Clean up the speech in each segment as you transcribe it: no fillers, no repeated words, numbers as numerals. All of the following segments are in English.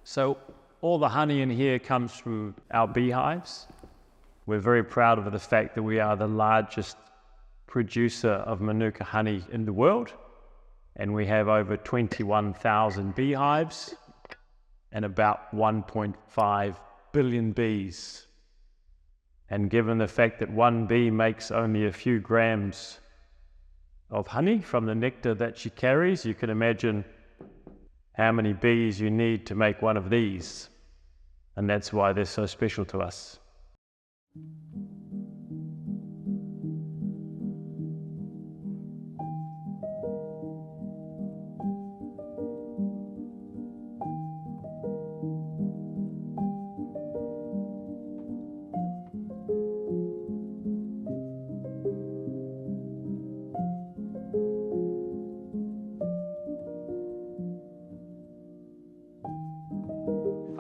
So all the honey in here comes from our beehives. We're very proud of the fact that we are the largest producer of Manuka honey in the world, and we have over 21,000 beehives and about 1.5 billion bees. And given the fact that one bee makes only a few grams of honey from the nectar that she carries, you can imagine how many bees you need to make one of these. And that's why they're so special to us.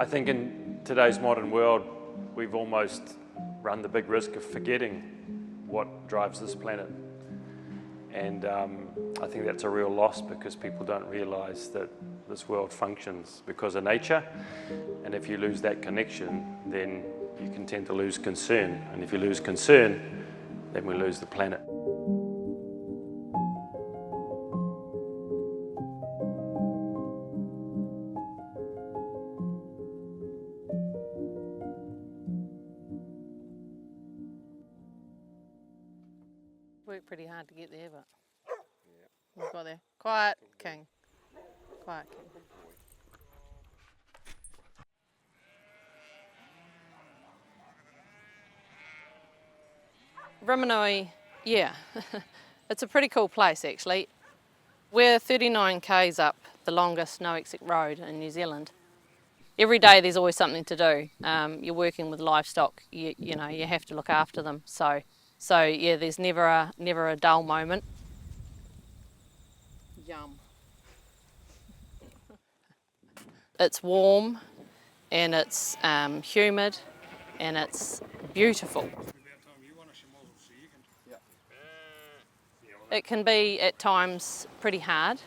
I think in today's modern world, we've almost run the big risk of forgetting what drives this planet. And I think that's a real loss because people don't realize that this world functions because of nature. And if you lose that connection, then you can tend to lose concern. And if you lose concern, then we lose the planet. Worked pretty hard to get there, but we've got there. Quiet, King. Quiet, King. Rimunui, yeah, it's a pretty cool place actually. We're 39 k's up the longest no exit road in New Zealand. Every day there's always something to do. You're working with livestock, you know, you have to look after them. So yeah, there's never a dull moment. Yum. It's warm and it's humid and it's beautiful. It can be at times pretty hard,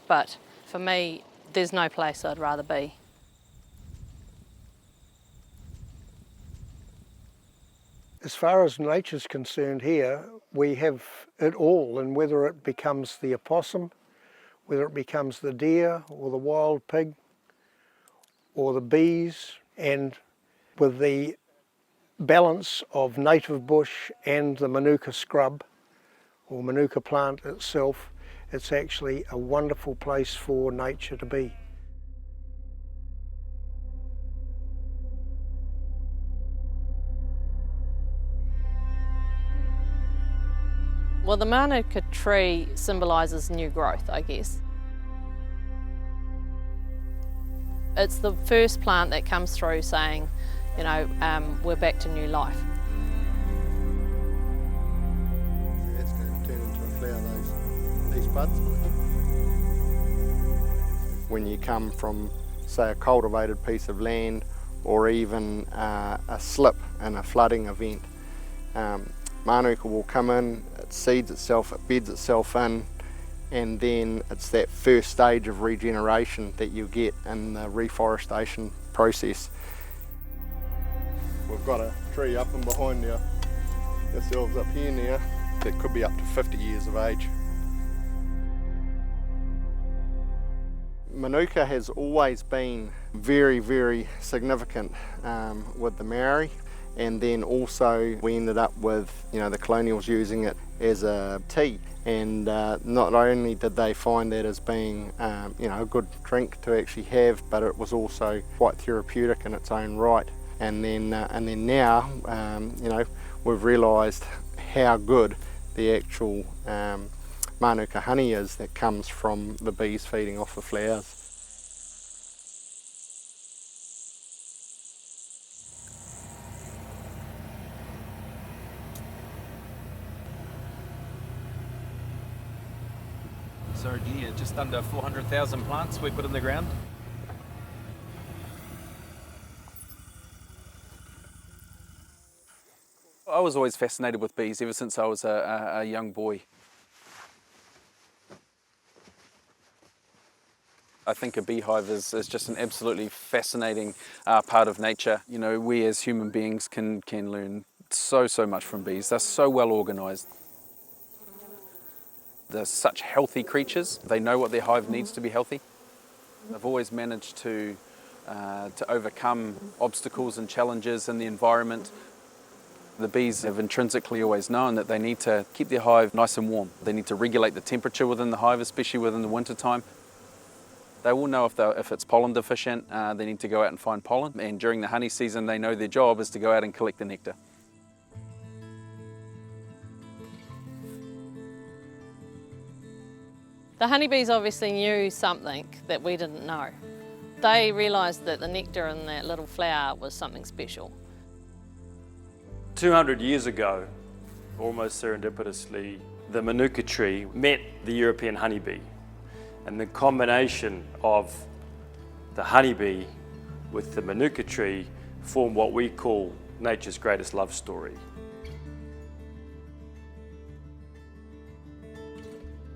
but for me, there's no place I'd rather be. As far as nature's concerned here, we have it all, and whether it becomes the opossum, whether it becomes the deer or the wild pig or the bees, and with the balance of native bush and the Manuka scrub or Manuka plant itself, it's actually a wonderful place for nature to be. Well, the Manuka tree symbolises new growth, I guess. It's the first plant that comes through saying, you know, we're back to new life. That's going to turn into a flower, these buds. When you come from, say, a cultivated piece of land or even a slip in a flooding event, Mānuka will come in, it seeds itself, it beds itself in, and then it's that first stage of regeneration that you get in the reforestation process. We've got a tree up and behind ourselves up here now that could be up to 50 years of age. Manuka has always been very, very significant with the Maori. And then also we ended up with, you know, the colonials using it as a tea. And not only did they find that as being, you know, a good drink to actually have, but it was also quite therapeutic in its own right. And then now, you know, we've realised how good the actual Manuka honey is that comes from the bees feeding off the flowers. So yeah, just under 400,000 plants we put in the ground. I was always fascinated with bees ever since I was a young boy. I think a beehive is just an absolutely fascinating part of nature. You know, we as human beings can learn so much from bees. They're so well organised. They're such healthy creatures. They know what their hive needs to be healthy. They've always managed to overcome obstacles and challenges in the environment. The bees have intrinsically always known that they need to keep their hive nice and warm. They need to regulate the temperature within the hive, especially within the winter time. They will know if it's pollen deficient, they need to go out and find pollen. And during the honey season, they know their job is to go out and collect the nectar. The honeybees obviously knew something that we didn't know. They realised that the nectar in that little flower was something special. 200 years ago, almost serendipitously, the Manuka tree met the European honeybee. And the combination of the honeybee with the Manuka tree formed what we call nature's greatest love story.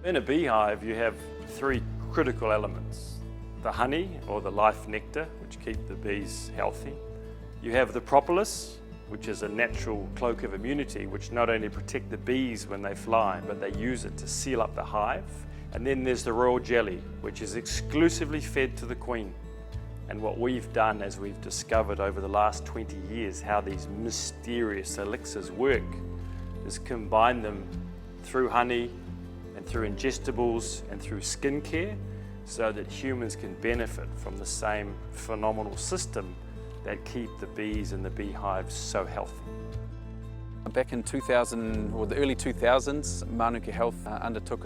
In a beehive, you have three critical elements. The honey, or the life nectar, which keep the bees healthy. You have the propolis, which is a natural cloak of immunity, which not only protect the bees when they fly, but they use it to seal up the hive. And then there's the royal jelly, which is exclusively fed to the queen. And what we've done, as we've discovered over the last 20 years, how these mysterious elixirs work, is combine them through honey and through ingestibles and through skincare, so that humans can benefit from the same phenomenal system that keep the bees and the beehives so healthy. Back in 2000, or the early 2000s, Manuka Health undertook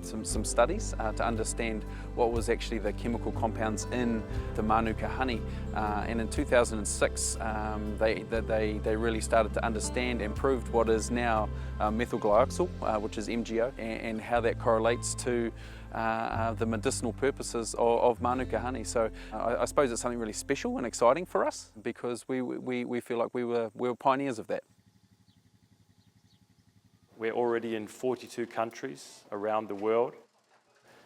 some studies to understand what was actually the chemical compounds in the Manuka honey. And in 2006, they really started to understand and proved what is now methylglyoxal, which is MgO, and how that correlates to the medicinal purposes of Manuka honey. So I suppose it's something really special and exciting for us, because we feel like we were pioneers of that. We're already in 42 countries around the world,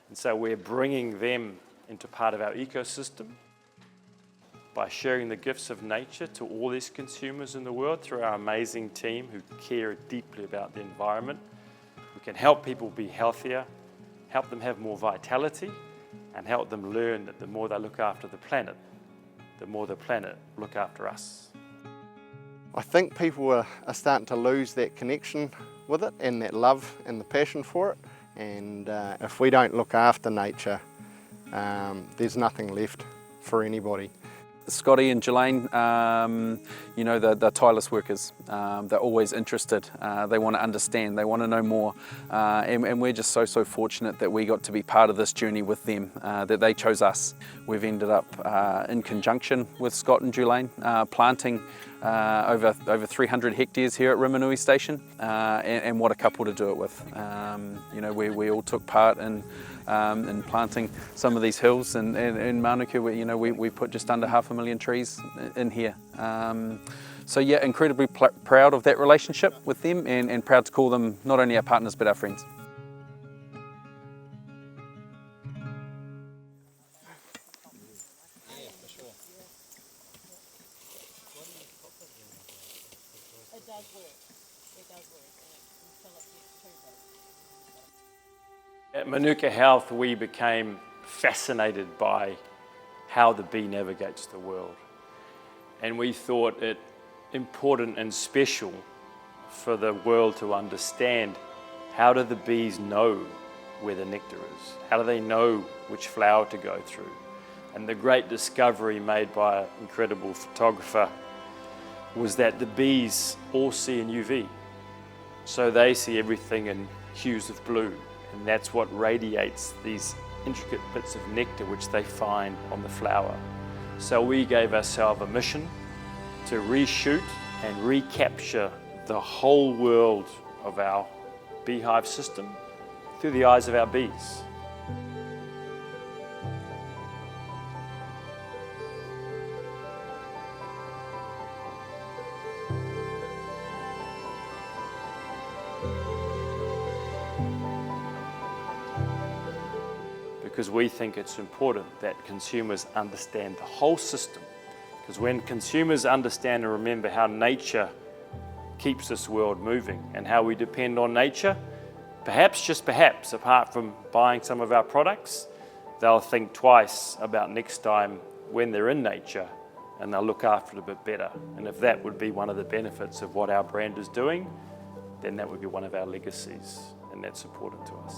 and so we're bringing them into part of our ecosystem by sharing the gifts of nature to all these consumers in the world through our amazing team who care deeply about the environment. We can help people be healthier, help them have more vitality, and help them learn that the more they look after the planet, the more the planet look after us. I think people are starting to lose that connection with it and that love and the passion for it. And if we don't look after nature, there's nothing left for anybody. Scotty and Jelaine, you know, they're tireless workers. They're always interested. They want to understand. They want to know more. And we're just so fortunate that we got to be part of this journey with them, that they chose us. We've ended up in conjunction with Scott and Jelaine planting over 300 hectares here at Rimunui station, and what a couple to do it with. You know, we all took part in planting some of these hills, and in Manuka, we put just under 500,000 trees in here. So yeah, incredibly proud of that relationship with them, and proud to call them not only our partners but our friends. At Manuka Health, we became fascinated by how the bee navigates the world. And we thought it important and special for the world to understand, how do the bees know where the nectar is? How do they know which flower to go through? And the great discovery made by an incredible photographer was that the bees all see in UV. So they see everything in hues of blue. And that's what radiates these intricate bits of nectar which they find on the flower. So we gave ourselves a mission to reshoot and recapture the whole world of our beehive system through the eyes of our bees. because we think it's important that consumers understand the whole system. Because when consumers understand and remember how nature keeps this world moving and how we depend on nature, perhaps, just perhaps, apart from buying some of our products, they'll think twice about next time when they're in nature, and they'll look after it a bit better. And if that would be one of the benefits of what our brand is doing, then that would be one of our legacies, and that's important to us.